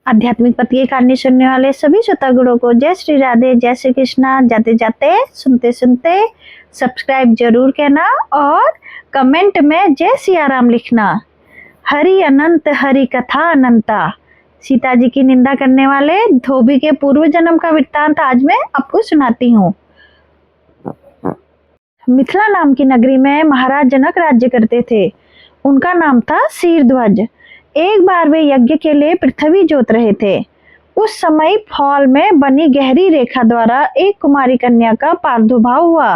आध्यात्मिक पथ की कहानी सुनने वाले सभी श्रोतागणों को जय श्री राधे, जय श्री कृष्णा। जाते जाते सुनते सुनते सब्सक्राइब जरूर कहना और कमेंट में जय सिया राम लिखना। हरि अनंत हरि कथा अनंता। सीता जी की निंदा करने वाले धोबी के पूर्व जन्म का वृत्तांत आज मैं आपको सुनाती हूँ। मिथिला नाम की नगरी में महाराज जनक राज्य करते थे। उनका नाम था शीरध्वज। एक बार वे यज्ञ के लिए पृथ्वी जोत रहे थे। उस समय फॉल में बनी गहरी रेखा द्वारा एक कुमारी कन्या का प्रादुर्भाव हुआ।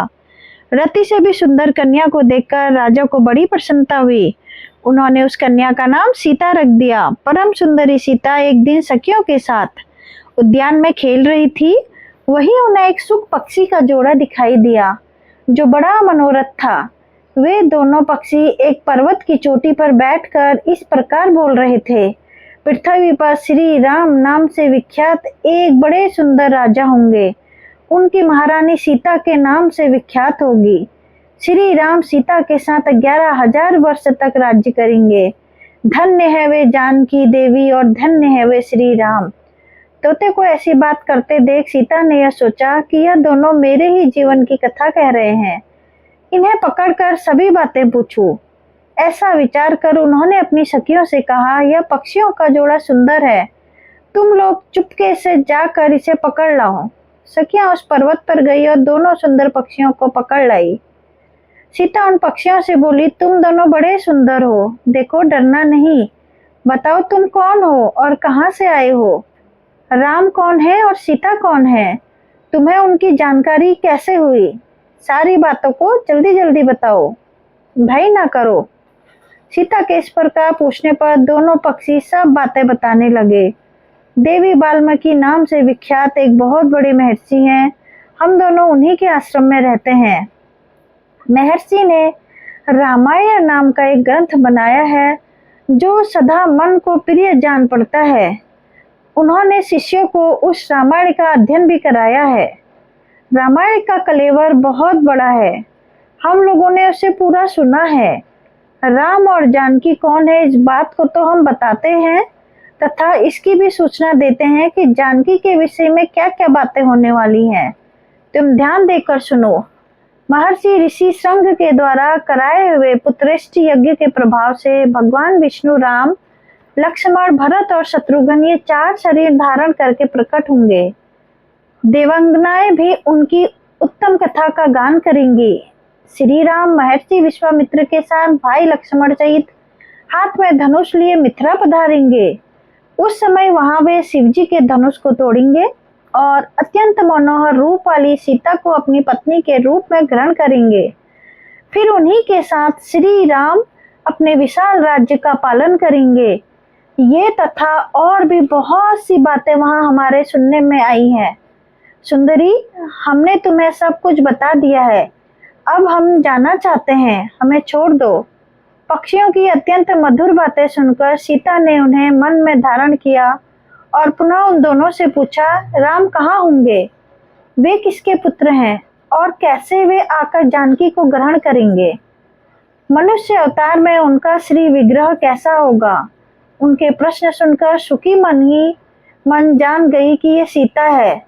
रति से भी सुंदर कन्या को देखकर राजा को बड़ी प्रसन्नता हुई। उन्होंने उस कन्या का नाम सीता रख दिया। परम सुंदरी सीता एक दिन सखियों के साथ उद्यान में खेल रही थी। वहीं उन्हें एक सुख पक्षी का जोड़ा दिखाई दिया जो बड़ा मनोरथ था। वे दोनों पक्षी एक पर्वत की चोटी पर बैठकर इस प्रकार बोल रहे थे, पृथ्वी पर श्री राम नाम से विख्यात एक बड़े सुंदर राजा होंगे। उनकी महारानी सीता के नाम से विख्यात होगी। श्री राम सीता के साथ 11,000 वर्ष तक राज्य करेंगे। धन्य है वे जानकी देवी और धन्य है वे श्री राम। तोते को ऐसी बात करते देख सीता ने यह सोचा कि यह दोनों मेरे ही जीवन की कथा कह रहे हैं। इन्हें पकड़कर सभी बातें पूछूं। ऐसा विचार कर उन्होंने अपनी सखियों से कहा, यह पक्षियों का जोड़ा सुंदर है, तुम लोग चुपके से जाकर इसे पकड़ लाओ। सखियां उस पर्वत पर गई और दोनों सुंदर पक्षियों को पकड़ लाई। सीता उन पक्षियों से बोली, तुम दोनों बड़े सुंदर हो, देखो डरना नहीं। बताओ तुम कौन हो और कहाँ से आए हो? राम कौन है और सीता कौन है? तुम्हें उनकी जानकारी कैसे हुई? सारी बातों को जल्दी जल्दी बताओ, भय ना करो। सीता के इस प्रकार पूछने पर दोनों पक्षी सब बातें बताने लगे। देवी वाल्मीकि नाम से विख्यात एक बहुत बड़े महर्षि हैं। हम दोनों उन्हीं के आश्रम में रहते हैं। महर्षि ने रामायण नाम का एक ग्रंथ बनाया है जो सदा मन को प्रिय जान पड़ता है। उन्होंने शिष्यों को उस रामायण का अध्ययन भी कराया है। रामायण का कलेवर बहुत बड़ा है। हम लोगों ने उसे पूरा सुना है। राम और जानकी कौन है इस बात को तो हम बताते हैं तथा इसकी भी सूचना देते हैं कि जानकी के विषय में क्या क्या बातें होने वाली हैं। तुम ध्यान देकर सुनो। महर्षि ऋषि श्रंग के द्वारा कराए हुए पुत्रेष्टि यज्ञ के प्रभाव से भगवान विष्णु, राम, लक्ष्मण, भरत और शत्रुघ्न ये 4 शरीर धारण करके प्रकट होंगे। देवांगनाएं भी उनकी उत्तम कथा का गान करेंगी। श्री राम महर्षि विश्वामित्र के साथ भाई लक्ष्मण सहित हाथ में धनुष लिए मिथिला पधारेंगे। उस समय वहां वे शिवजी के धनुष को तोड़ेंगे और अत्यंत मनोहर रूप वाली सीता को अपनी पत्नी के रूप में ग्रहण करेंगे। फिर उन्हीं के साथ श्री राम अपने विशाल राज्य का पालन करेंगे। ये तथा और भी बहुत सी बातें वहां हमारे सुनने में आई हैं। सुंदरी, हमने तुम्हें सब कुछ बता दिया है। अब हम जाना चाहते हैं, हमें छोड़ दो। पक्षियों की अत्यंत मधुर बातें सुनकर सीता ने उन्हें मन में धारण किया और पुनः उन दोनों से पूछा, राम कहाँ होंगे? वे किसके पुत्र हैं और कैसे वे आकर जानकी को ग्रहण करेंगे? मनुष्य अवतार में उनका श्री विग्रह कैसा होगा? उनके प्रश्न सुनकर सुखी मन जान गई कि ये सीता है।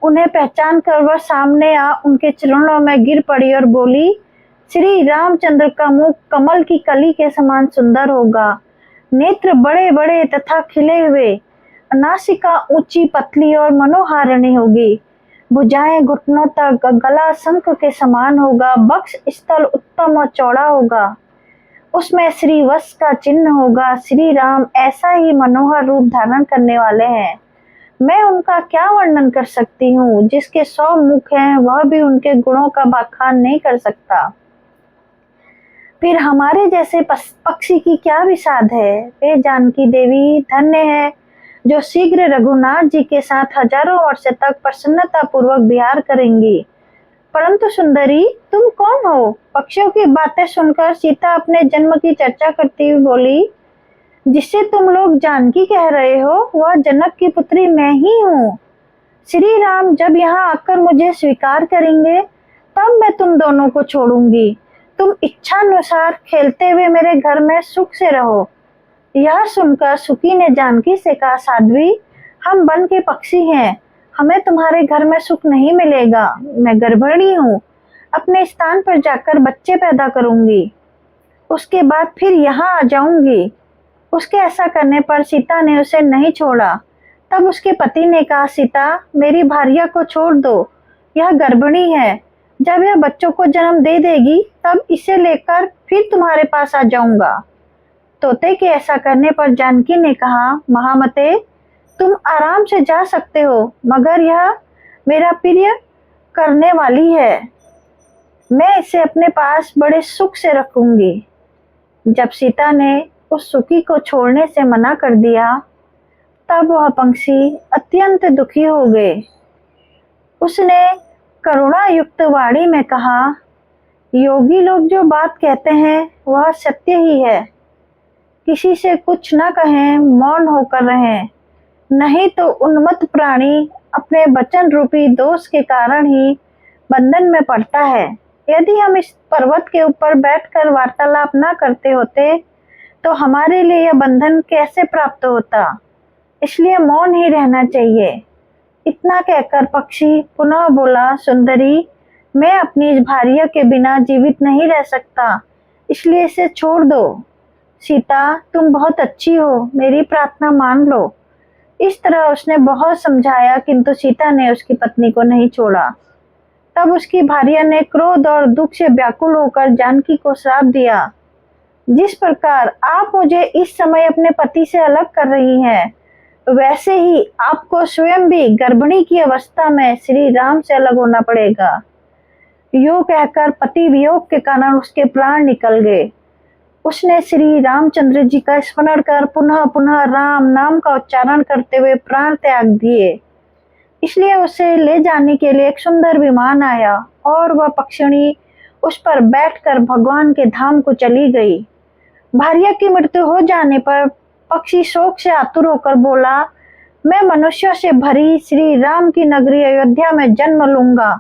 उन्हें पहचान कर वह सामने आ उनके चरणों में गिर पड़ी और बोली, श्री रामचंद्र का मुख कमल की कली के समान सुंदर होगा। नेत्र बड़े बड़े तथा खिले हुए, नासिका ऊंची पतली और मनोहारिणी होगी। भुजाएं घुटनों तक, गला शंख के समान होगा। वक्ष स्थल उत्तम और चौड़ा होगा। उसमें श्री वत्स का चिन्ह होगा। श्री राम ऐसा ही मनोहर रूप धारण करने वाले हैं। मैं उनका क्या वर्णन कर सकती हूँ? जिसके 100 मुख हैं वह भी उनके गुणों का बखान नहीं कर सकता। फिर हमारे जैसे पक्षी की क्या विषाद है। वे जानकी देवी धन्य है जो शीघ्र रघुनाथ जी के साथ हजारों वर्ष तक प्रसन्नता पूर्वक विहार करेंगी। परंतु सुंदरी, तुम कौन हो? पक्षियों की बातें सुनकर सीता अपने जन्म की चर्चा करती हुई बोली, जिसे तुम लोग जानकी कह रहे हो वह जनक की पुत्री मैं ही हूँ। श्री राम जब यहाँ आकर मुझे स्वीकार करेंगे तब मैं तुम दोनों को छोड़ूंगी। तुम इच्छानुसार खेलते हुए मेरे घर में सुख से रहो। यह सुनकर सुकी ने जानकी से कहा, साध्वी हम वन के पक्षी हैं, हमें तुम्हारे घर में सुख नहीं मिलेगा। मैं गर्भिणी हूँ, अपने स्थान पर जाकर बच्चे पैदा करूंगी, उसके बाद फिर यहाँ आ जाऊंगी। उसके ऐसा करने पर सीता ने उसे नहीं छोड़ा। तब उसके पति ने कहा, सीता, मेरी भार्या को छोड़ दो, यह गर्भिणी है। जब यह बच्चों को जन्म दे देगी तब इसे लेकर फिर तुम्हारे पास आ जाऊंगा। तोते के ऐसा करने पर जानकी ने कहा, महामते, तुम आराम से जा सकते हो, मगर यह मेरा प्रिय करने वाली है, मैं इसे अपने पास बड़े सुख से रखूंगी। जब सीता ने उस सुखी को छोड़ने से मना कर दिया तब वह पंछी अत्यंत दुखी हो गए। उसने करुणा युक्त वाणी में कहा, योगी लोग जो बात कहते हैं वह सत्य ही है। किसी से कुछ न कहें, मौन होकर रहें, नहीं तो उन्मत्त प्राणी अपने वचन रूपी दोष के कारण ही बंधन में पड़ता है। यदि हम इस पर्वत के ऊपर बैठकर वार्तालाप न करते होते तो हमारे लिए यह बंधन कैसे प्राप्त होता, इसलिए मौन ही रहना चाहिए। इतना कहकर पक्षी पुनः बोला, सुंदरी, मैं अपनी इस भार्या के बिना जीवित नहीं रह सकता, इसलिए इसे छोड़ दो। सीता, तुम बहुत अच्छी हो, मेरी प्रार्थना मान लो। इस तरह उसने बहुत समझाया, किंतु सीता ने उसकी पत्नी को नहीं छोड़ा। तब उसकी भार्या ने क्रोध और दुख से व्याकुल होकर जानकी को श्राप दिया, जिस प्रकार आप मुझे इस समय अपने पति से अलग कर रही हैं, वैसे ही आपको स्वयं भी गर्भिणी की अवस्था में श्री राम से अलग होना पड़ेगा। यूं कहकर पति वियोग के कारण उसके प्राण निकल गए। उसने श्री रामचंद्र जी का स्मरण कर पुनः पुनः राम नाम का उच्चारण करते हुए प्राण त्याग दिए। इसलिए उसे ले जाने के लिए एक सुंदर विमान आया और वह पक्षिणी उस पर बैठकर भगवान के धाम को चली गई। भार्या की मृत्यु हो जाने पर पक्षी शोक से आतुर होकर बोला, मैं मनुष्यों से भरी श्री राम की नगरी अयोध्या में जन्म लूंगा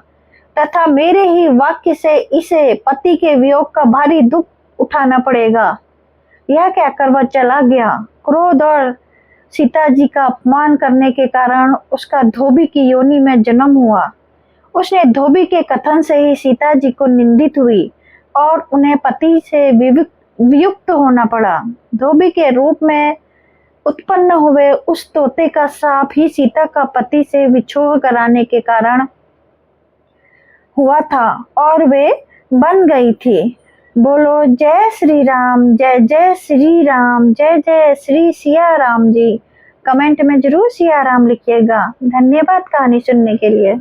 तथा मेरे ही वाक्य से इसे पति के वियोग का भारी दुख उठाना पड़ेगा। यह कहकर वह चला गया। क्रोध और सीता जी का अपमान करने के कारण उसका धोबी की योनि में जन्म हुआ। उसने धोबी के कथन से ही सीता जी को निंदित हुई और उन्हें पति से वियुक्त होना पड़ा। धोबी के रूप में उत्पन्न हुए उस तोते का श्राप ही सीता का पति से विछोह कराने के कारण हुआ था और वे बन गई थी। बोलो जय श्री राम, जय जय श्री राम, जय जय श्री सिया राम जी। कमेंट में जरूर सिया राम लिखिएगा। धन्यवाद कहानी सुनने के लिए।